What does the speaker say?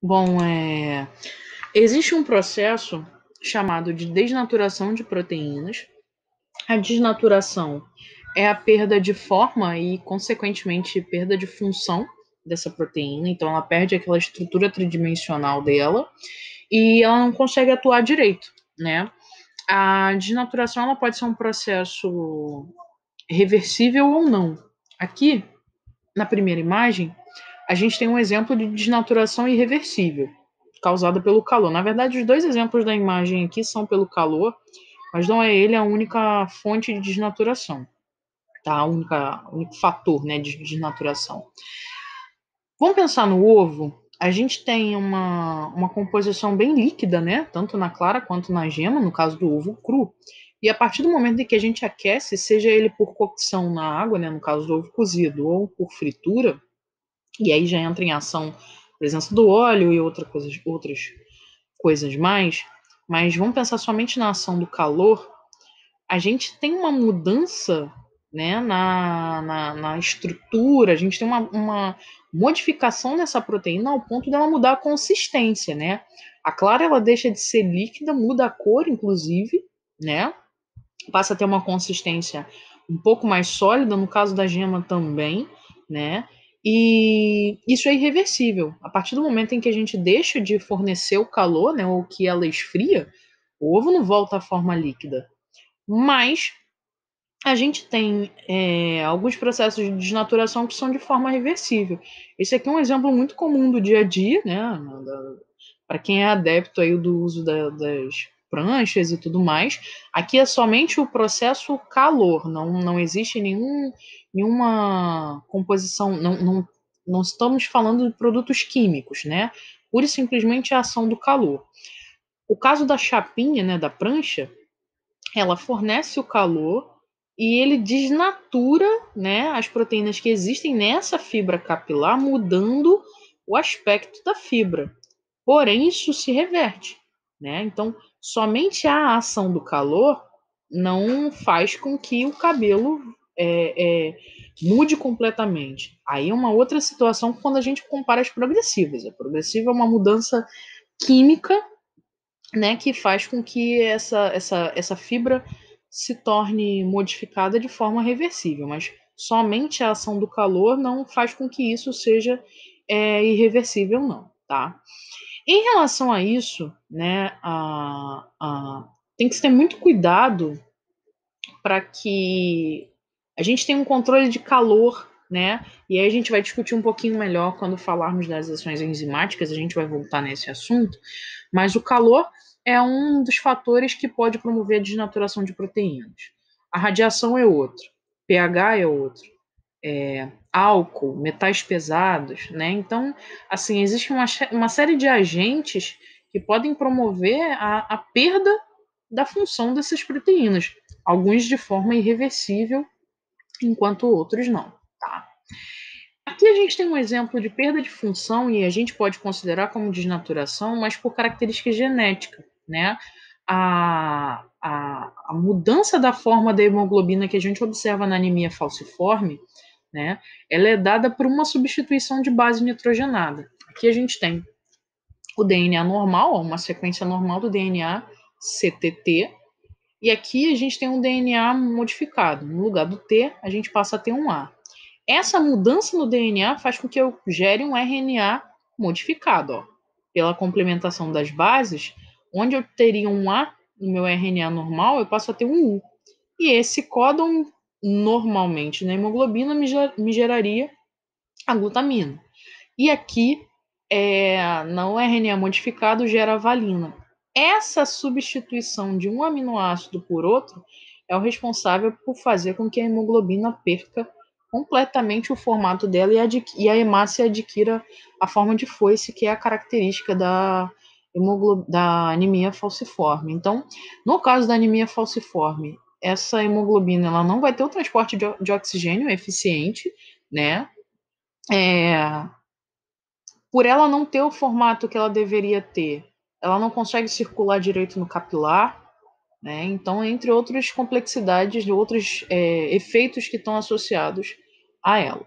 Bom, existe um processo chamado de desnaturação de proteínas. A desnaturação é a perda de forma e, consequentemente, perda de função dessa proteína. Então, ela perde aquela estrutura tridimensional dela e ela não consegue atuar direito, né? A desnaturação ela pode ser um processo reversível ou não. Aqui, na primeira imagem, a gente tem um exemplo de desnaturação irreversível, causada pelo calor. Na verdade, os dois exemplos da imagem aqui são pelo calor, mas não é ele a única fonte de desnaturação, tá? O único fator, né, de desnaturação. Vamos pensar no ovo. A gente tem uma composição bem líquida, né? Tanto na clara quanto na gema, no caso do ovo cru. E a partir do momento em que a gente aquece, seja ele por cocção na água, né, no caso do ovo cozido, ou por fritura, e aí já entra em ação a presença do óleo e outras coisas mais, mas vamos pensar somente na ação do calor. A gente tem uma mudança, né, na estrutura, a gente tem uma modificação nessa proteína ao ponto dela mudar a consistência, né? A clara ela deixa de ser líquida, muda a cor, inclusive, né? Passa a ter uma consistência um pouco mais sólida, no caso da gema também, né? E isso é irreversível. A partir do momento em que a gente deixa de fornecer o calor, né, ou que ela esfria, o ovo não volta à forma líquida. Mas a gente tem alguns processos de desnaturação que são de forma reversível. Esse aqui é um exemplo muito comum do dia a dia, né? Para quem é adepto aí do uso das pranchas e tudo mais. Aqui é somente o processo calor, não existe nenhuma composição, não estamos falando de produtos químicos, né? Pura e simplesmente a ação do calor. O caso da chapinha, né, da prancha, ela fornece o calor e ele desnatura, né, as proteínas que existem nessa fibra capilar, mudando o aspecto da fibra. Porém, isso se reverte, né? Então, somente a ação do calor não faz com que o cabelo mude completamente. Aí é uma outra situação quando a gente compara as progressivas. A progressiva é uma mudança química, né, que faz com que essa fibra se torne modificada de forma reversível, mas somente a ação do calor não faz com que isso seja irreversível, não, tá? Em relação a isso, né, tem que se ter muito cuidado para que a gente tenha um controle de calor, né? E aí a gente vai discutir um pouquinho melhor quando falarmos das ações enzimáticas, a gente vai voltar nesse assunto, mas o calor é um dos fatores que pode promover a desnaturação de proteínas. A radiação é outro, pH é outro, álcool, metais pesados, né? Então, assim, existe uma série de agentes que podem promover a perda da função dessas proteínas, alguns de forma irreversível, enquanto outros não, tá? Aqui a gente tem um exemplo de perda de função e a gente pode considerar como desnaturação, mas por característica genética, né? A mudança da forma da hemoglobina que a gente observa na anemia falciforme, né? Ela é dada por uma substituição de base nitrogenada. Aqui a gente tem o DNA normal, uma sequência normal do DNA CTT, e aqui a gente tem um DNA modificado. No lugar do T, a gente passa a ter um A. Essa mudança no DNA faz com que eu gere um RNA modificado, ó. Pela complementação das bases, onde eu teria um A no meu RNA normal, eu passo a ter um U. E esse códon, normalmente na hemoglobina, me geraria a glutamina. E aqui, no RNA modificado, gera a valina. Essa substituição de um aminoácido por outro é o responsável por fazer com que a hemoglobina perca completamente o formato dela e a hemácia adquira a forma de foice, que é a característica da anemia falciforme. Então, no caso da anemia falciforme, essa hemoglobina ela não vai ter o transporte de oxigênio eficiente, né? Por ela não ter o formato que ela deveria ter, ela não consegue circular direito no capilar, né? Então, entre outras complexidades, outros efeitos que estão associados a ela.